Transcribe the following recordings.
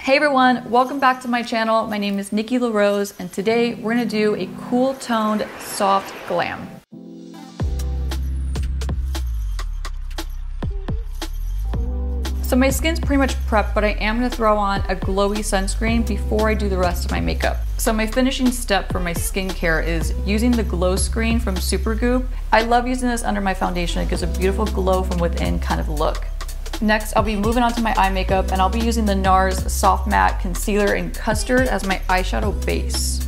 Hey everyone, welcome back to my channel. My name is Nikki LaRose, and today we're gonna do a cool toned soft glam. So my skin's pretty much prepped, but I am gonna throw on a glowy sunscreen before I do the rest of my makeup. So my finishing step for my skincare is using the Glowscreen from SuperGoop. I love using this under my foundation. It gives a beautiful glow from within kind of look. Next, I'll be moving on to my eye makeup, and I'll be using the NARS Soft Matte Concealer in Custard as my eyeshadow base.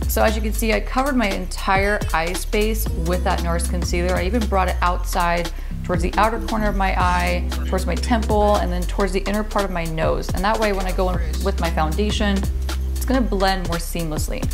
So as you can see, I covered my entire eye space with that NARS concealer. I even brought it outside towards the outer corner of my eye, towards my temple, and then towards the inner part of my nose. And that way, when I go in with my foundation, it's gonna blend more seamlessly.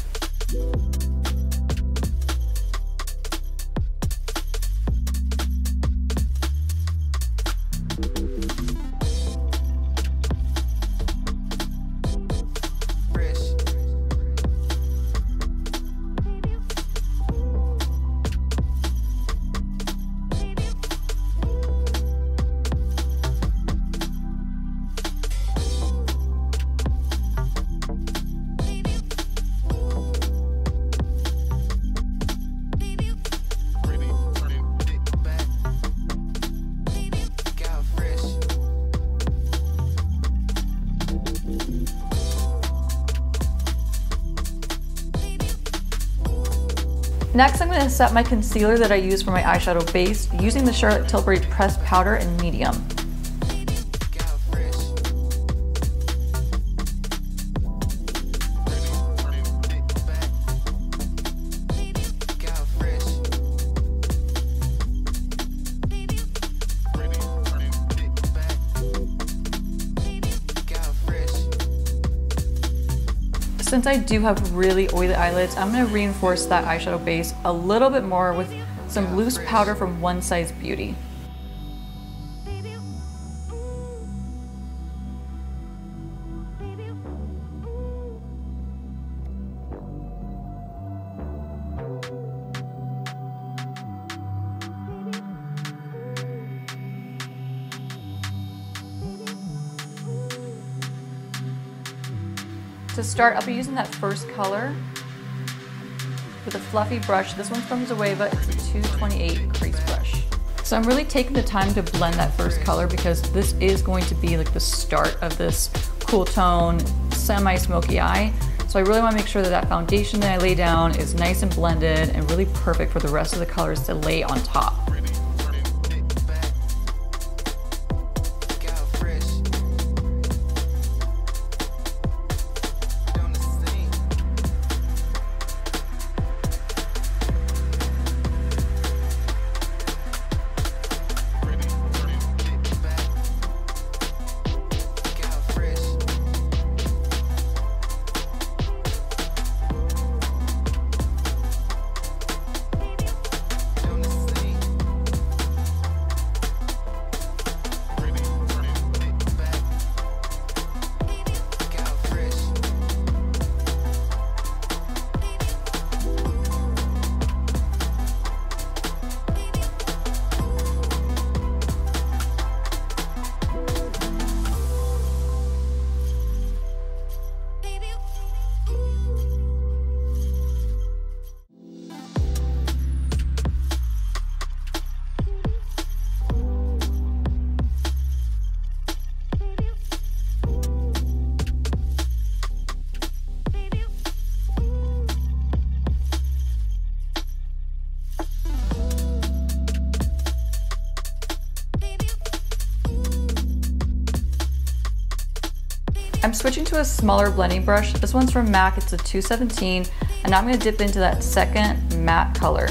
Next, I'm going to set my concealer that I use for my eyeshadow base using the Charlotte Tilbury Pressed Powder in medium. Since I do have really oily eyelids, I'm going to reinforce that eyeshadow base a little bit more with some loose powder from One Size Beauty. To start, I'll be using that first color with a fluffy brush. This one's from Zoeva. It's a 228 crease brush. So I'm really taking the time to blend that first color because this is going to be like the start of this cool tone, semi-smoky eye. So I really want to make sure that that foundation that I lay down is nice and blended and really perfect for the rest of the colors to lay on top. I'm switching to a smaller blending brush. This one's from MAC, it's a 217, and now I'm gonna dip into that second matte color.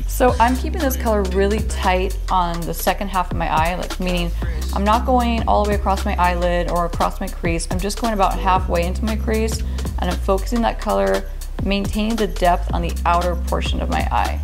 So I'm keeping this color really tight on the second half of my eye, like meaning I'm not going all the way across my eyelid or across my crease. I'm just going about halfway into my crease, and I'm focusing that color, maintaining the depth on the outer portion of my eye.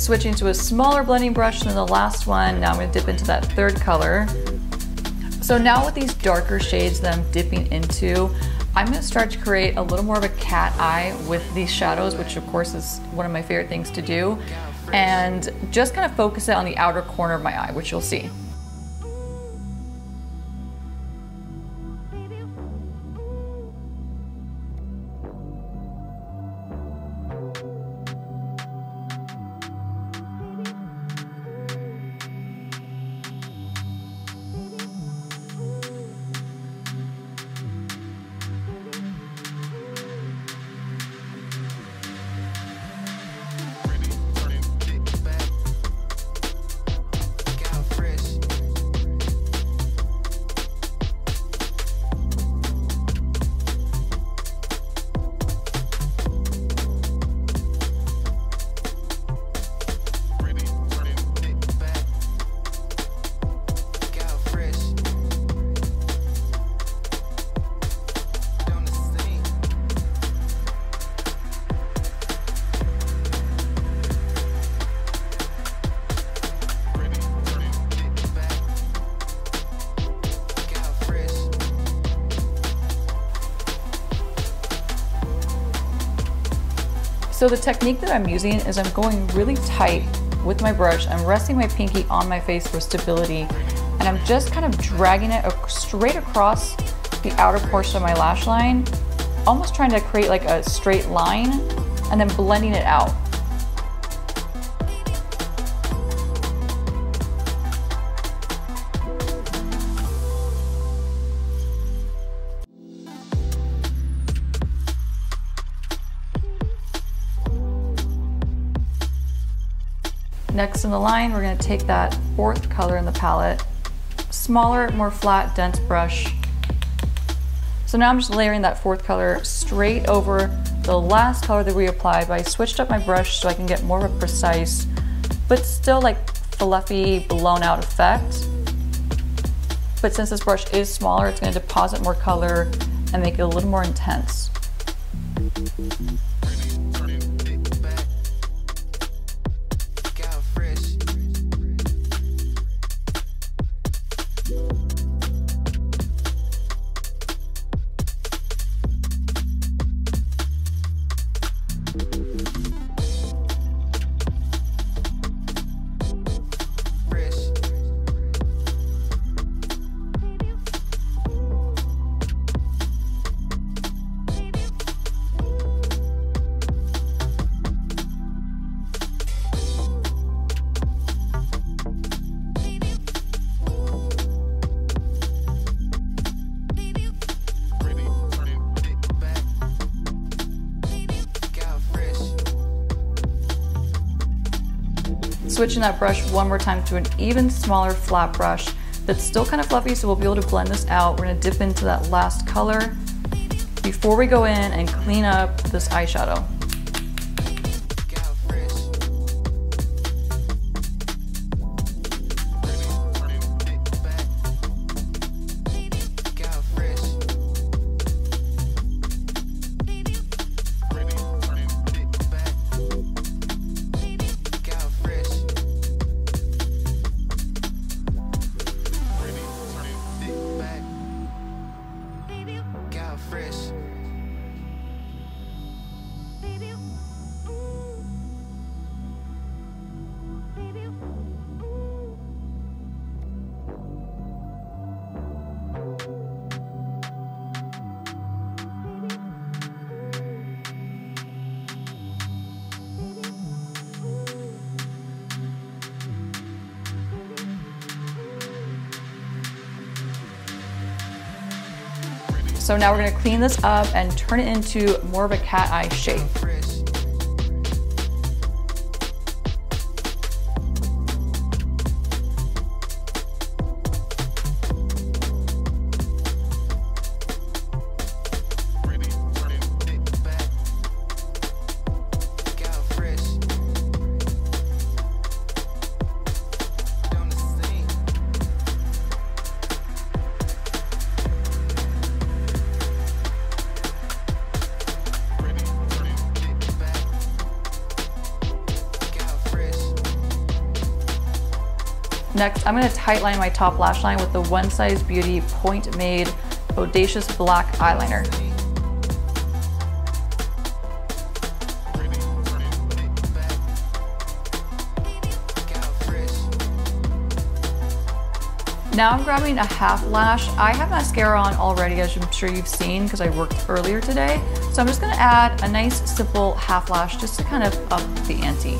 Switching to a smaller blending brush than the last one, now I'm going to dip into that third color. So now with these darker shades that I'm dipping into, I'm going to start to create a little more of a cat eye with these shadows, which of course is one of my favorite things to do, and just kind of focus it on the outer corner of my eye, which you'll see. So the technique that I'm using is I'm going really tight with my brush. I'm resting my pinky on my face for stability, and I'm just kind of dragging it straight across the outer portion of my lash line, almost trying to create like a straight line, and then blending it out. Next in the line, we're going to take that fourth color in the palette, smaller, more flat, dense brush. So now I'm just layering that fourth color straight over the last color that we applied, but I switched up my brush so I can get more of a precise, but still like fluffy, blown out effect. But since this brush is smaller, it's going to deposit more color and make it a little more intense. Switching that brush one more time to an even smaller flat brush that's still kind of fluffy, so we'll be able to blend this out. We're going to dip into that last color before we go in and clean up this eyeshadow. So now we're going to clean this up and turn it into more of a cat eye shape. Next, I'm going to tightline my top lash line with the One Size Beauty Point Made Audacious Black Eyeliner. Now I'm grabbing a half lash. I have mascara on already, as I'm sure you've seen, because I worked earlier today. So I'm just gonna add a nice simple half lash just to kind of up the ante.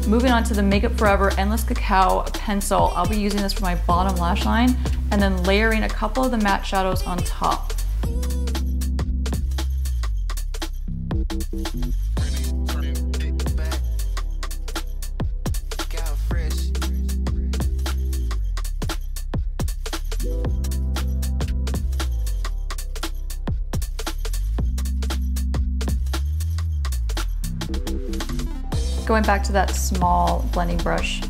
Moving on to the Makeup Forever Endless Cacao pencil. I'll be using this for my bottom lash line and then layering a couple of the matte shadows on top. Going back to that small blending brush.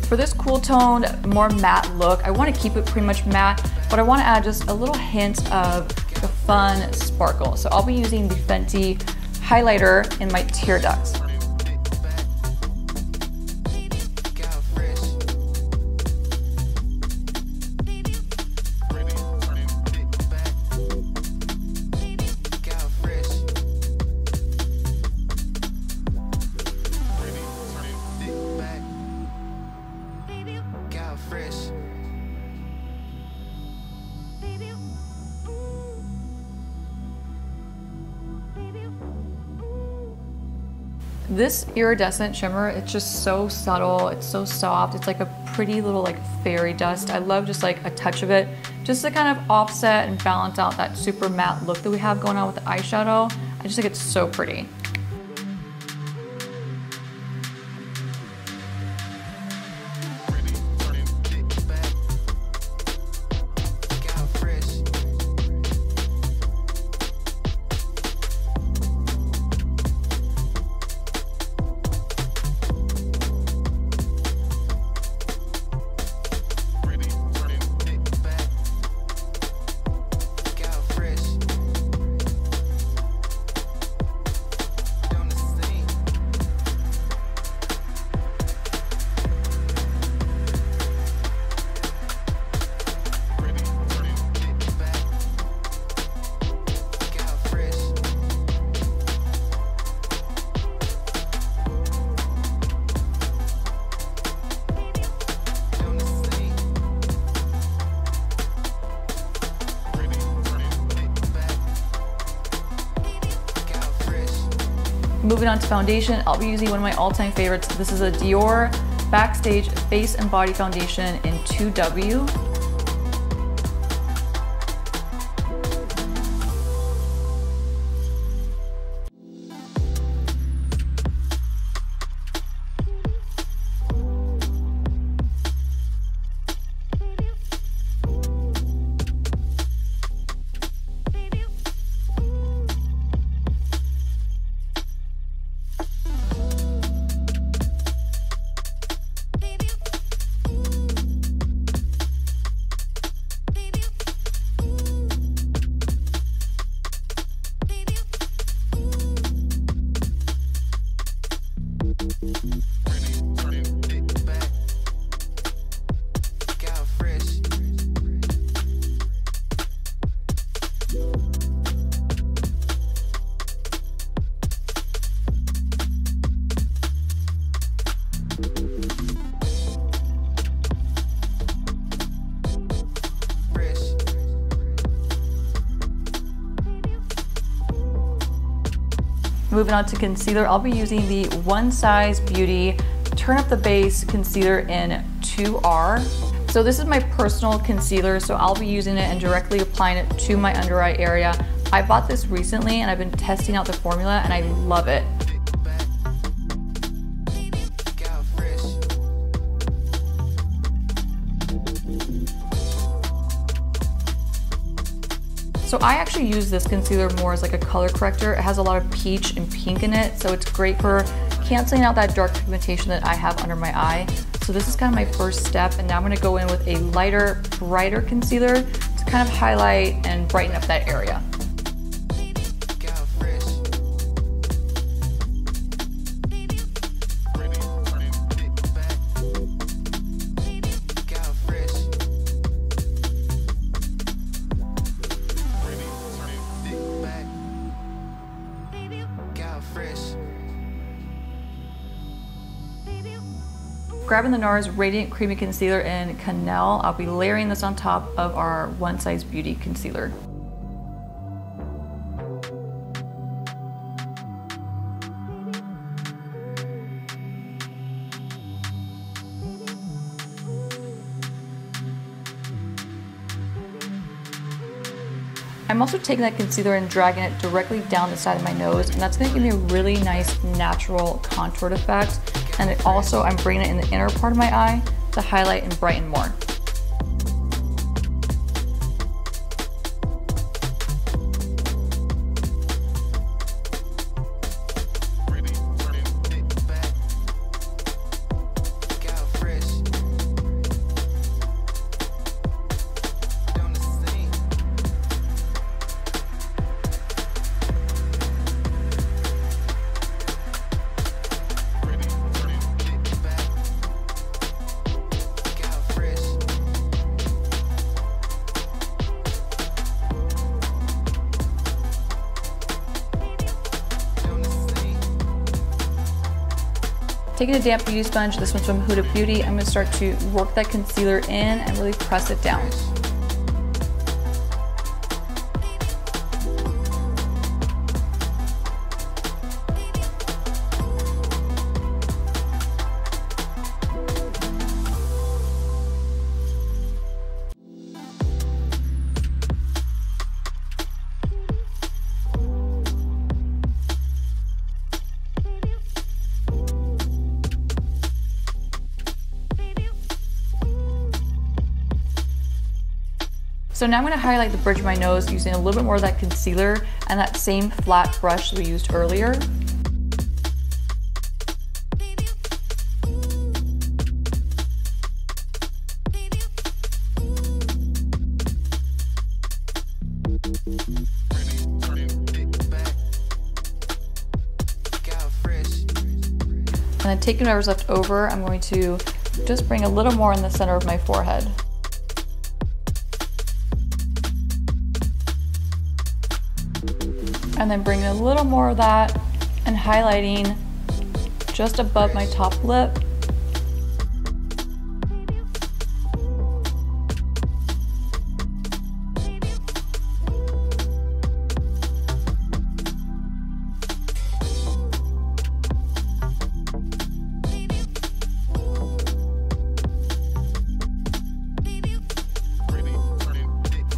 For this cool tone, more matte look, I want to keep it pretty much matte, but I want to add just a little hint of the fun sparkle. So I'll be using the Fenty highlighter in my tear ducts. This iridescent shimmer, it's just so subtle, it's so soft, it's like a pretty little like fairy dust. I love just like a touch of it, just to kind of offset and balance out that super matte look that we have going on with the eyeshadow. I just think it's so pretty. Moving on to foundation, I'll be using one of my all-time favorites. This is a Dior Backstage Face and Body Foundation in 2W. Moving on to concealer, I'll be using the One Size Beauty Turn Up the Base Concealer in 2R. So this is my personal concealer, so I'll be using it and directly applying it to my under eye area. I bought this recently and I've been testing out the formula and I love it. So I actually use this concealer more as like a color corrector. It has a lot of peach and pink in it, so it's great for canceling out that dark pigmentation that I have under my eye. So this is kind of my first step, and now I'm gonna go in with a lighter, brighter concealer to kind of highlight and brighten up that area. Grabbing the NARS Radiant Creamy Concealer in Cannelle, I'll be layering this on top of our One Size Beauty concealer. I'm also taking that concealer and dragging it directly down the side of my nose, and that's gonna give me a really nice natural contoured effect. And it also, I'm bringing it in the inner part of my eye to highlight and brighten more. Taking a damp beauty sponge, this one's from Huda Beauty, I'm going to start to work that concealer in and really press it down. So now I'm going to highlight the bridge of my nose using a little bit more of that concealer and that same flat brush that we used earlier. And then taking whatever's left over, I'm going to just bring a little more in the center of my forehead. And then bring a little more of that and highlighting just above my top lip.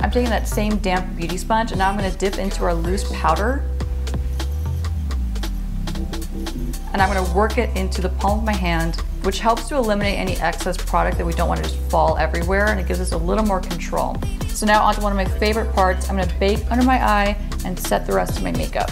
I'm taking that same damp beauty sponge and now I'm going to dip into our loose powder. And I'm going to work it into the palm of my hand, which helps to eliminate any excess product that we don't want to just fall everywhere, and it gives us a little more control. So now onto one of my favorite parts, I'm going to bake under my eye and set the rest of my makeup.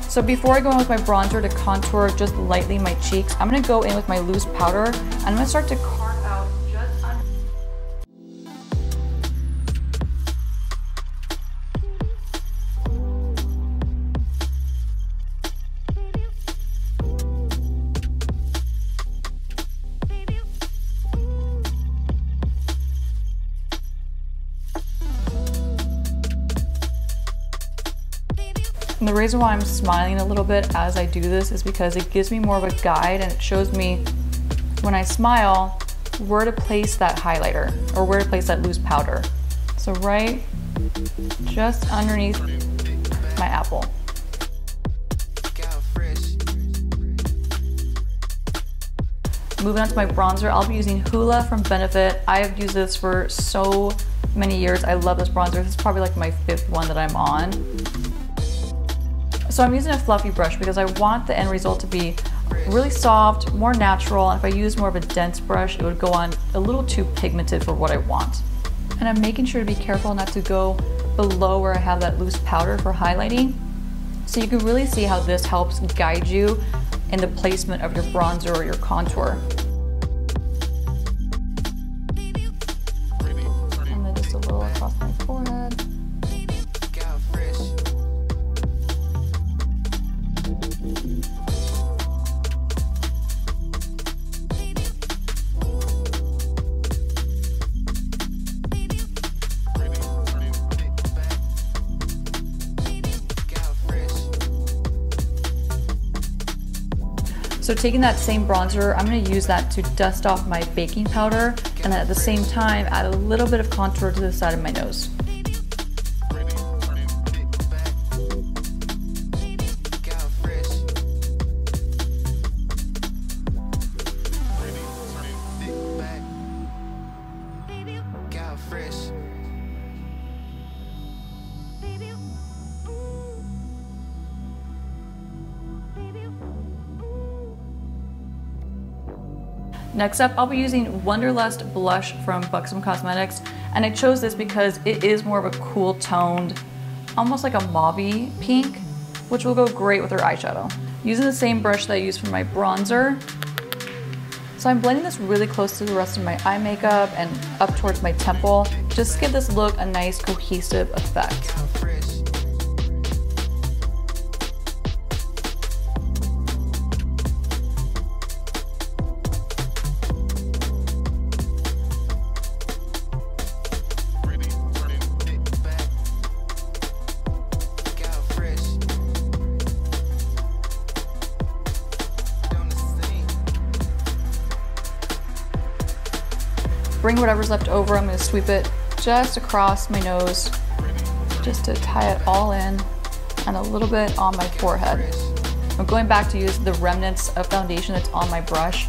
So before I go in with my bronzer to contour just lightly my cheeks, I'm gonna go in with my loose powder and I'm gonna start to carve out just under. And the reason why I'm smiling a little bit as I do this is because it gives me more of a guide and it shows me when I smile where to place that highlighter or where to place that loose powder. So right just underneath my apple. Moving on to my bronzer, I'll be using Hoola from Benefit. I have used this for so many years. I love this bronzer. This is probably like my 5th one that I'm on. So I'm using a fluffy brush because I want the end result to be really soft, more natural, and if I use more of a dense brush, it would go on a little too pigmented for what I want. And I'm making sure to be careful not to go below where I have that loose powder for highlighting. So you can really see how this helps guide you in the placement of your bronzer or your contour. And then just a little across my forehead. So taking that same bronzer, I'm going to use that to dust off my baking powder and at the same time add a little bit of contour to the side of my nose. Next up, I'll be using Wonderlust blush from Buxom Cosmetics, and I chose this because it is more of a cool toned, almost like a mauve-y pink, which will go great with our eyeshadow. Using the same brush that I used for my bronzer. So I'm blending this really close to the rest of my eye makeup and up towards my temple, just to give this look a nice cohesive effect. Bring whatever's left over, I'm going to sweep it just across my nose, just to tie it all in, and a little bit on my forehead. I'm going back to use the remnants of foundation that's on my brush.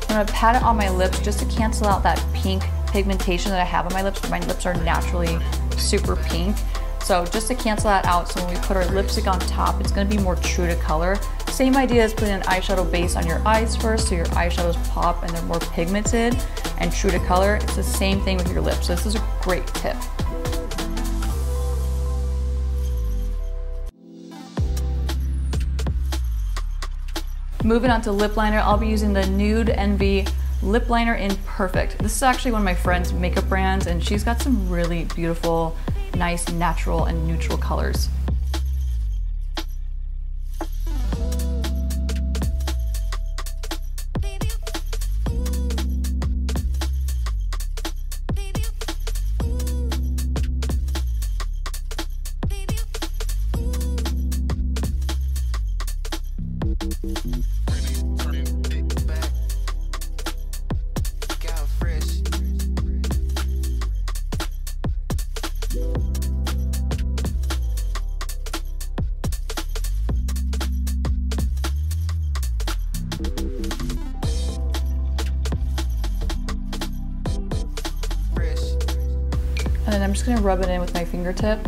I'm going to pat it on my lips just to cancel out that pink pigmentation that I have on my lips. My lips are naturally super pink. So just to cancel that out, so when we put our lipstick on top, it's going to be more true to color. Same idea as putting an eyeshadow base on your eyes first, so your eyeshadows pop and they're more pigmented and true to color. It's the same thing with your lips, so this is a great tip. Moving on to lip liner, I'll be using the Nude Envy Lip Liner in Perfect. This is actually one of my friend's makeup brands, and she's got some really beautiful, nice, natural, and neutral colors. And then I'm just gonna rub it in with my fingertip.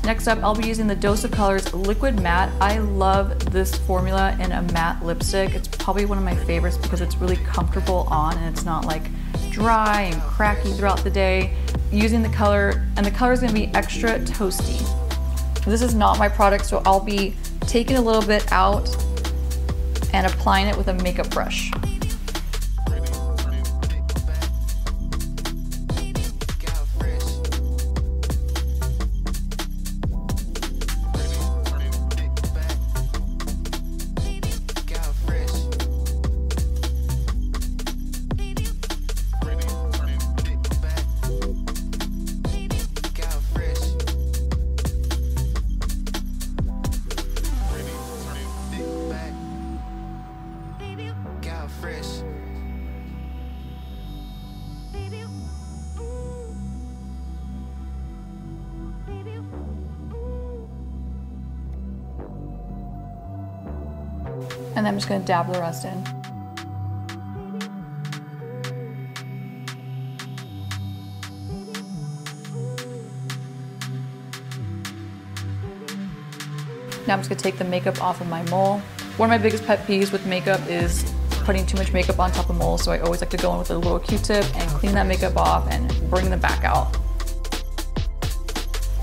Next up, I'll be using the Dose of Colors Liquid Matte. I love this formula in a matte lipstick. It's probably one of my favorites because it's really comfortable on and it's not like dry and cracky throughout the day. Using the color, and the color is gonna be extra toasty. This is not my product, so I'll be taking a little bit out and applying it with a makeup brush. And then I'm just gonna dab the rest in. Now I'm just gonna take the makeup off of my mole. One of my biggest pet peeves with makeup is putting too much makeup on top of moles, so I always like to go in with a little Q-tip and clean that makeup off and bring them back out.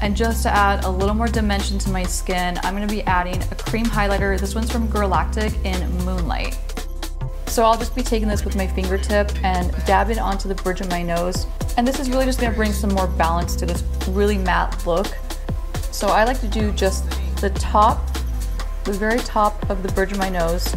And just to add a little more dimension to my skin, I'm gonna be adding a cream highlighter. This one's from Galactic in Moonlight. So I'll just be taking this with my fingertip and dabbing it onto the bridge of my nose. And this is really just gonna bring some more balance to this really matte look. So I like to do just the top, the very top of the bridge of my nose,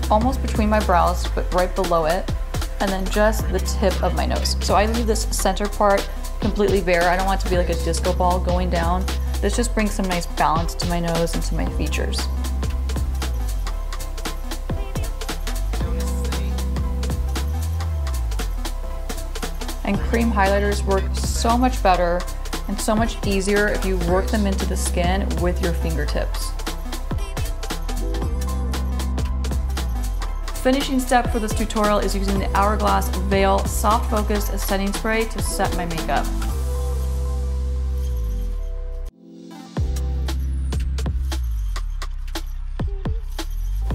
almost between my brows, but right below it, and then just the tip of my nose. So I leave this center part completely bare. I don't want it to be like a disco ball going down. This just brings some nice balance to my nose and to my features. And cream highlighters work so much better and so much easier if you work them into the skin with your fingertips. Finishing step for this tutorial is using the Hourglass Veil Soft Focus Setting Spray to set my makeup.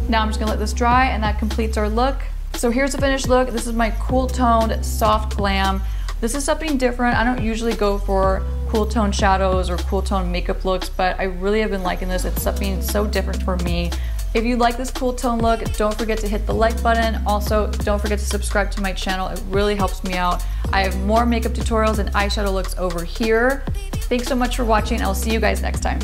Now I'm just gonna let this dry and that completes our look. So here's the finished look. This is my cool toned soft glam. This is something different. I don't usually go for cool tone shadows or cool tone makeup looks, but I really have been liking this. It's something so different for me. If you like this cool tone look, don't forget to hit the like button. Also, don't forget to subscribe to my channel. It really helps me out. I have more makeup tutorials and eyeshadow looks over here. Thanks so much for watching. I'll see you guys next time.